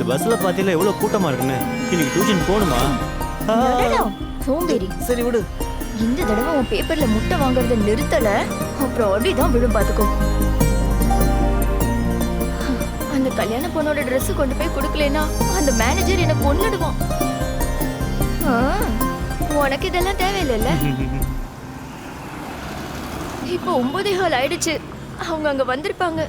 பஸ்ல பாத்தீங்களா எவ்வளவு கூட்டமா இருக்குன்னு. இன்னைக்கு டியூஷன் போகணுமா? சோம்பேறி. சரி விடு. இந்த தடவை உன் பேப்பர்ல முட்டை வாங்குறத நிறுத்தல, அப்புறம் அப்படிதான் விழும் பாத்துக்கோ. அந்த கல்யாண பொண்ணோட Dress கொண்டு போய் கொடுக்கலனா அந்த மேனேஜர் என்ன கொன்னுடுவான். உனக்கு இதெல்லாம் தேவையில்லைல்ல. இப்போ 9:15 ஆயிடுச்சு. அவங்க அங்க வந்திருப்பாங்க.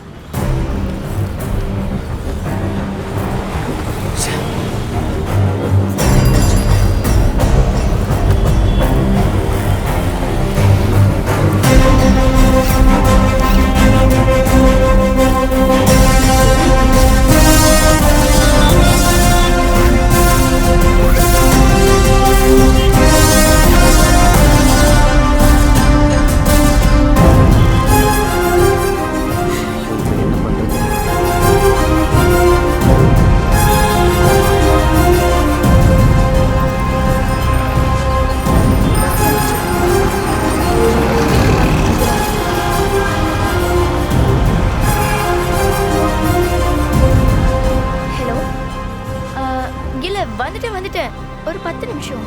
வந்துட்டேன். ஒரு 10 நிமிஷம்.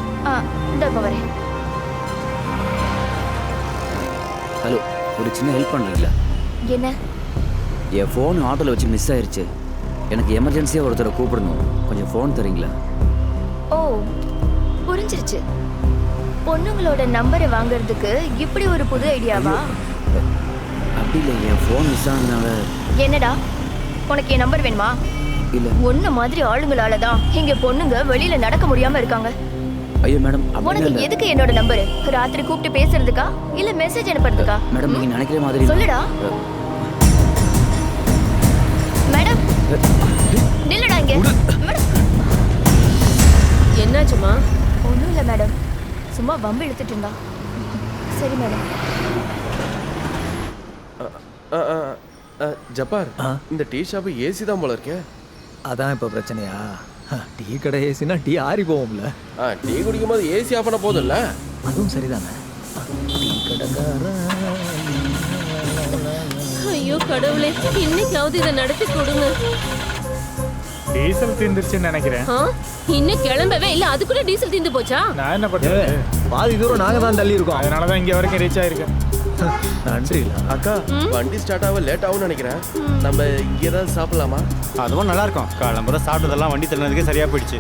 இந்த வரேன். ஹலோ, ஒரு சின்ன ஹெல்ப் பண்ணுறீங்களா? என்ன? என் ஃபோன் ஆட்டோவில் வச்சு மிஸ் ஆயிடுச்சு. எனக்கு எமர்ஜென்சியாக ஒருத்தரை கூப்பிடணும். கொஞ்சம் ஃபோன் தரீங்களா? ஓ, புரிஞ்சிருச்சு. பொண்ணுங்களோட நம்பரை வாங்குறதுக்கு இப்படி ஒரு புது ஐடியாவா? அப்படி இல்லை, என் ஃபோன் மிஸ் ஆனதுனால. என்னடா, உனக்கு என் நம்பர் வேணுமா? இல்ல, ஒன்ன மாதிரி ஆளுங்களால தான் இங்க பொண்ணுங்க வெளியில நடக்க முடியாம இருக்காங்க. ஐயோ மேடம், உனக்கு எதுக்கு என்னோட நம்பர்? ராத்திரி கூப்பிட்டு பேசுறதுக்கா இல்ல மெசேஜ் அனுப்புறதுக்கா? மேடம், நீங்க நினைக்கிற மாதிரி சொல்லுடா. மேடம், நில்லுடா இங்க. மேடம், என்னாச்சுமா? ஒண்ணும் இல்ல மேடம், சும்மா வம்பு இழுத்துட்டு இருந்தா. சரி மேடம். ஜப்பார், இந்த டீ ஷாப் ஏசி தான் போல இருக்கே. அதான் இப்போ பிரச்சனையா? டீ கடை ஏசினா டீ ஆறி போவோம்ல. டீ குடிக்கும் போது ஏசி ஆஃப் பண்ண போதும்ல. அதுவும் சரிதானே. டீ கடைக்கார. ஐயோ கடவுளே, இன்னைக்காவது இதை நடத்தி கொடுங்க. டீசல் தீர்ந்துருச்சுன்னு நினைக்கிறேன். இன்னும் கிளம்பவே இல்ல, அதுக்குள்ள டீசல் தீர்ந்து போச்சா? நான் என்ன பண்றது? பாதி தூரம் நாங்க தான் தள்ளி இருக்கோம். அதனாலதான் இங்க வரைக்கும் ரீச் ஆயிருக்கேன். நன்றி அக்கா. வண்டி ஸ்டார்ட் ஆக லேட் ஆகும்னு நினைக்கிறேன். நம்ம இங்கே ஏதாவது சாப்பிடலாமா? அதுவும் நல்லா இருக்கும். காலம்புற சாப்பிட்டதெல்லாம் வண்டி தள்ளினதுக்கே சரியா போயிடுச்சு.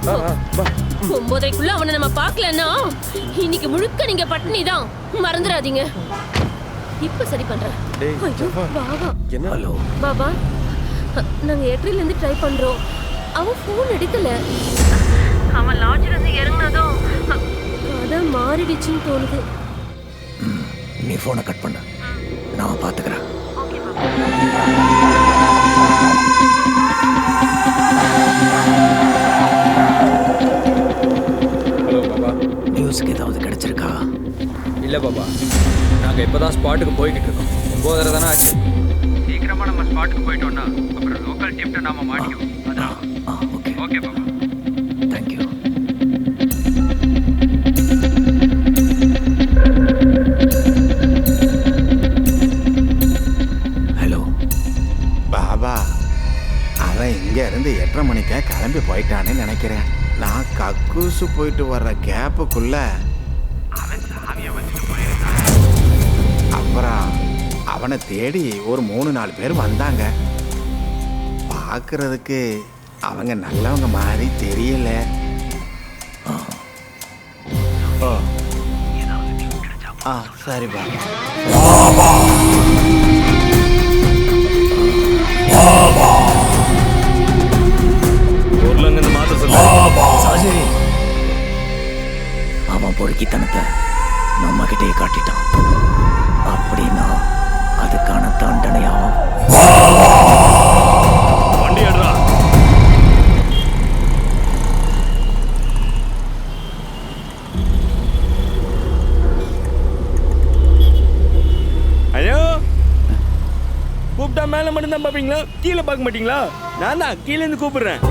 9:30க்குள்ள அவனை நம்ம பார்க்கலன்னா இன்னைக்கு முழுக்க நீங்க பட்டினி தான். மறந்துடாதீங்க. இப்ப சரி பண்றேன். என்ன? ஹலோ பாபா, நாங்க ஏப்ரல்ல இருந்து ட்ரை பண்றோம். அவன் ஃபோன் எடுக்கல. அவன் லாட்ஜ்ல இருந்து இறங்குனதும் கதை மாறிடுச்சுன்னு தோணுது. நீ ஃபோனை கட் பண்ண, நான் பார்த்துக்கிறேன். ஹலோ பாபா, நியூஸுக்கு ஏதாவது கிடைச்சிருக்கா? இல்லை பாபா, நாங்கள் இப்போ தான் ஸ்பாட்டுக்கு போய்கிட்டு இருக்கோம். 9:30 தானே ஆச்சு. சீக்கிரமாக நம்ம ஸ்பாட்டுக்கு போயிட்டோம்னா அப்புறம் லோக்கல் டீம்கிட்ட நாம மாட்டிக்குவோம். அதான். Okay okay Baba, thank you. Hello Baba, அவன் இங்கேருந்து 8:30 மணிக்கே கிளம்பி போயிட்டான்னு நினைக்கிறேன். நான் கக்கூசு போயிட்டு வர்ற கேப்புக்குள்ள அவன் சாவியை வச்சுட்டு போயிருக்கான். அப்புறம் அவனை தேடி ஒரு 3-4 பேர் வந்தாங்க. பார்க்கறதுக்கு அவங்க நல்லவங்க மாதிரி தெரியல. சரி பாபா. அவன் பொறுக்கித்தனத்தை நம்ம கிட்டே காட்டிட்டான். அப்படின்னா அதுக்கான தண்டனையாகும். வண்டி எடுறா. ஹலோ, கூப்பிட்டா மேலே மட்டும் தான் பார்ப்பீங்களா? கீழே பார்க்க மாட்டீங்களா? நான் தான் கீழே இருந்து கூப்பிடுறேன்.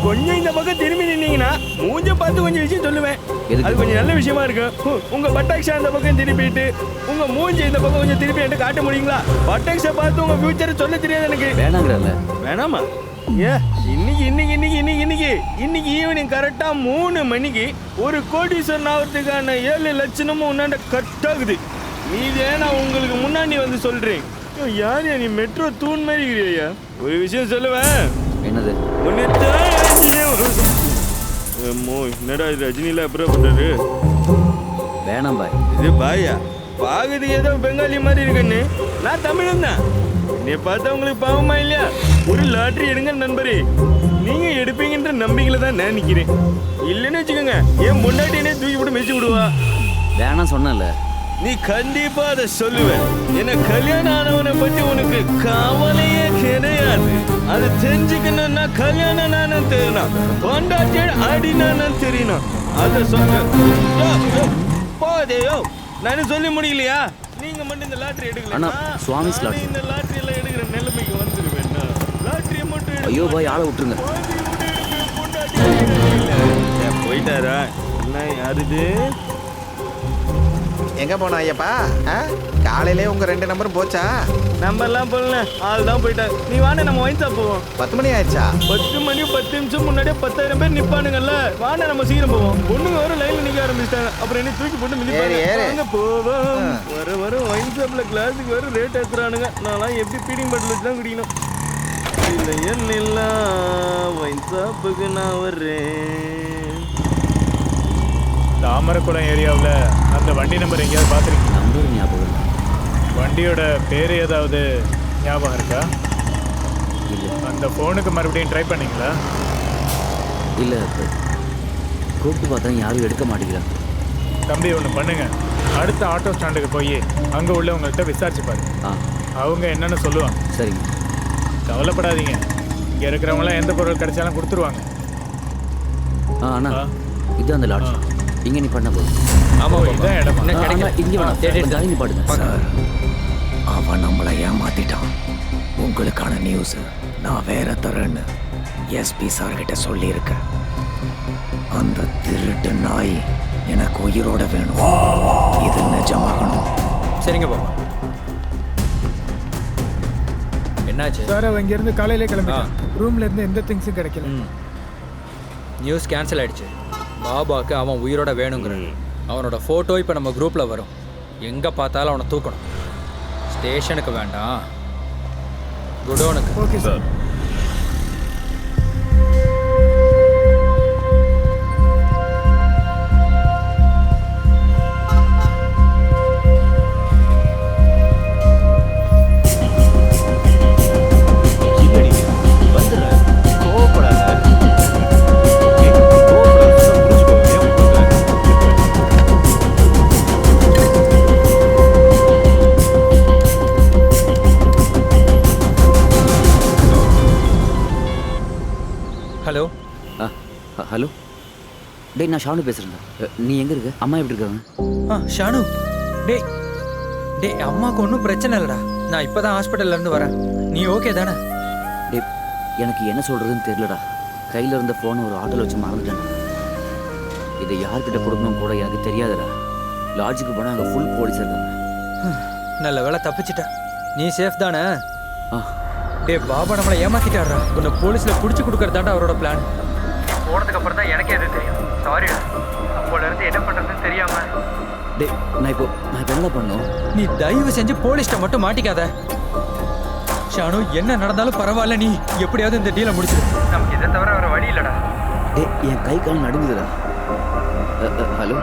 கொஞ்சம் இந்த பக்கம் திரும்பி நின்னீங்க சொன்னீங்கன்னா மூஞ்ச பார்த்து கொஞ்சம் விஷயம் சொல்லுவேன். எதுக்கு? அது கொஞ்சம் நல்ல விஷயமா இருக்கு. உங்க பட்டாக்ஷா அந்த பக்கம் திருப்பிட்டு உங்க மூஞ்சி இந்த பக்கம் கொஞ்சம் திருப்பி என்கிட்ட காட்ட முடியுங்களா? பட்டாக்ஷா பார்த்து உங்க ஃபியூச்சரை சொல்ல தெரியாது எனக்கு. வேணாங்கிறல்ல. வேணாமா? இன்னைக்கு ஈவினிங் கரெக்டா 3 மணிக்கு ஒரு கோடீஸ்வரன் ஆகிறதுக்கான 7 லட்சமும் உன்னாண்ட கட் ஆகுது. நீதே நான் உங்களுக்கு முன்னாடி வந்து சொல்றேன். யார் நீ மெட்ரோ தூண் மாதிரி இருக்கிறியா? ஒரு விஷயம் சொல்லுவேன். என்னது? என்னடா இது ரஜினியில அப்புறம் பண்றாரு? வேணாம் பாய். இது பாயா பாகுது ஏதோ பெங்காலி மாதிரி இருக்குன்னு. நான் தமிழன் தான். நீ பார்த்தா உங்களுக்கு பாவமா இல்லையா? ஒரு லாட்டரி எடுங்க நண்பரே. நீங்க எடுப்பீங்கன்ற நம்பிக்கையில தான் நான் நிக்கிறேன். இல்லைன்னு வச்சுக்கோங்க என் முன்னாடினே தூக்கி போட்டு மெச்சு விடுவா. வேணாம் சொன்னல. நீ கண்டிப்பா அதை சொல்லுவேன். என்ன கல்யாணம் ஆனவனை பத்தி உனக்கு கவலையே கிடையாது. அது தெரிஞ்சுக்கணும்னா கல்யாணம் நானும் தெரியணும், பொண்டாட்டி ஆடினானும் தெரியணும். அதை சொல்ல போதேயோ நான் சொல்லி முடியலையா? நீங்க மட்டும் இந்த லாட்டரி எடுக்கல, சுவாமிஸ் லாட்டரி இந்த லாட்டரி எல்லாம் எடுக்கிற நிலைமைக்கு வந்துருவேன். லாட்டரியை மட்டும் ஐயோ பாய் ஆளை விட்டுருங்க. போயிட்டாரா? என்ன யாருது? எங்க போனா ஐயப்பா? காலையிலே உங்க 2 நம்பரும் போச்சா? நம்பர்லாம் போடல, ஆள் தான் போயிட்டார். நீ வாங்க நம்ம ஒயின் ஷாப் போவோம். 10 மணி ஆயிடுச்சா? 10 மணி 10 நிமிஷம் முன்னாடியே 10,000 பேர் நிப்பானுங்கல்ல. வாங்க நம்ம சீக்கிரம் போவோம். பொண்ணுங்க வர லைன்ல நிக்க ஆரம்பிச்சிட்டாங்க. அப்புறம் என்ன தூக்கி போட்டு மிதிப்பாங்க. போவோம். வர ஒயின் ஷாப்ல கிளாஸுக்கு வர ரேட் ஏத்துறானுங்க. நான்லாம் எப்படி பீடிங் பாட்டில் வச்சு தான் குடிக்கணும். இல்லை என்னெல்லாம் ஒயின் ஷாப்புக்கு நான் வர்றேன். தாமரக்குளம் ஏரியாவில் அந்த வண்டி நம்பர் எங்கேயாவது பார்த்துருக்கீங்க? நம்பர் ஞாபகம். வண்டியோட பேர் ஏதாவது ஞாபகம் இருக்கா? இல்லை. அந்த ஃபோனுக்கு மறுபடியும் ட்ரை பண்ணீங்களா? இல்லை, கூப்பிட்டு பார்த்தா யாரும் எடுக்க மாட்டேங்கிறாங்க. தம்பி ஒன்று பண்ணுங்க, அடுத்த ஆட்டோ ஸ்டாண்டுக்கு போய் அங்கே உள்ளவங்கள்ட்ட விசாரிச்சு பாருங்க. அவங்க என்னென்னு சொல்லுவாங்க. சரிங்க, கவலைப்படாதீங்க. இங்கே இருக்கிறவங்களாம் எந்த பொருள் கிடைச்சாலும் கொடுத்துருவாங்க. அண்ணா இது அந்த லாட்ஜ். இங்கே நீ பண்ண போதும். ஆமாம், இதான் இடம். இங்கே வேணாம், நீ பாடுங்க சார். அவன் நம்மளை ஏமாத்திட்டான். உங்களுக்கான நியூஸ் நான் வேற தரேன்னு எஸ்பி சார் கிட்ட சொல்லியிருக்கேன். அந்த திருட்டு நாய் எனக்கு உயிரோட வேணும். இது நிஜமாகணும். சரிங்க பாபா. என்னாச்சு சார்? அவன் இங்கேருந்து காலையிலே கிளம்பிட்டான். ரூம்ல இருந்து எந்த திங்ஸும் கிடைக்கல. நியூஸ் கேன்சல் ஆயிடுச்சு. பாபாவுக்கு அவன் உயிரோட வேணுங்கிறான். அவனோட ஃபோட்டோ இப்போ நம்ம குரூப்பில் வரும். எங்கே பார்த்தாலும் அவனை தூக்கணும். ஸ்டேஷனுக்கு வேண்டாம், குடோனுக்கு. Okay sir. ஹலோ. ஹலோ டேய், நான் ஷானு பேசுகிறேன். நீ எங்கே இருக்க? அம்மா எப்படி இருக்காங்க? ஷானு, டே அம்மாவுக்கு ஒன்றும் பிரச்சனை இல்லைடா. நான் இப்போ தான் ஹாஸ்பிட்டல்லேருந்து வரேன். நீ ஓகே தானே? டே, எனக்கு என்ன சொல்கிறதுன்னு தெரியலடா. கையில் இருந்த ஃபோனை ஒரு ஆட்டோவில் வச்சு மறந்துட்டேன். இதை யார்கிட்ட கொடுக்கணும் கூட எனக்கு தெரியாதுடா. லாட்ஜுக்கு போனால் அங்கே ஃபுல் போலீஸ் இருக்காங்க. நல்ல வேலை தப்பிச்சிட்டேன். நீ சேஃப் தானே? டே, பாபா நம்மளை ஏமாத்திட்டாரா. உன்னை போலீஸில் பிடிச்சி கொடுக்கறதாண்டா அவரோட பிளான். போனதுக்கு அப்புறம் தான் எனக்கே எது தெரியும். சாரிடா, அப்போலேருந்து என்ன பண்ணுறதுன்னு தெரியாம. டே, நான் இப்போ என்ன பண்ணும்? நீ தயவு செஞ்சு போலீஸ்ட்ட மட்டும் மாட்டிக்காத. ஷானு, என்ன நடந்தாலும் பரவாயில்ல, நீ எப்படியாவது இந்த டீலை முடிச்சிடு. நமக்கு இதை தவிர வேற வழி இல்லடா. டே, என் கை கால் நடுங்குதுடா. ஹலோ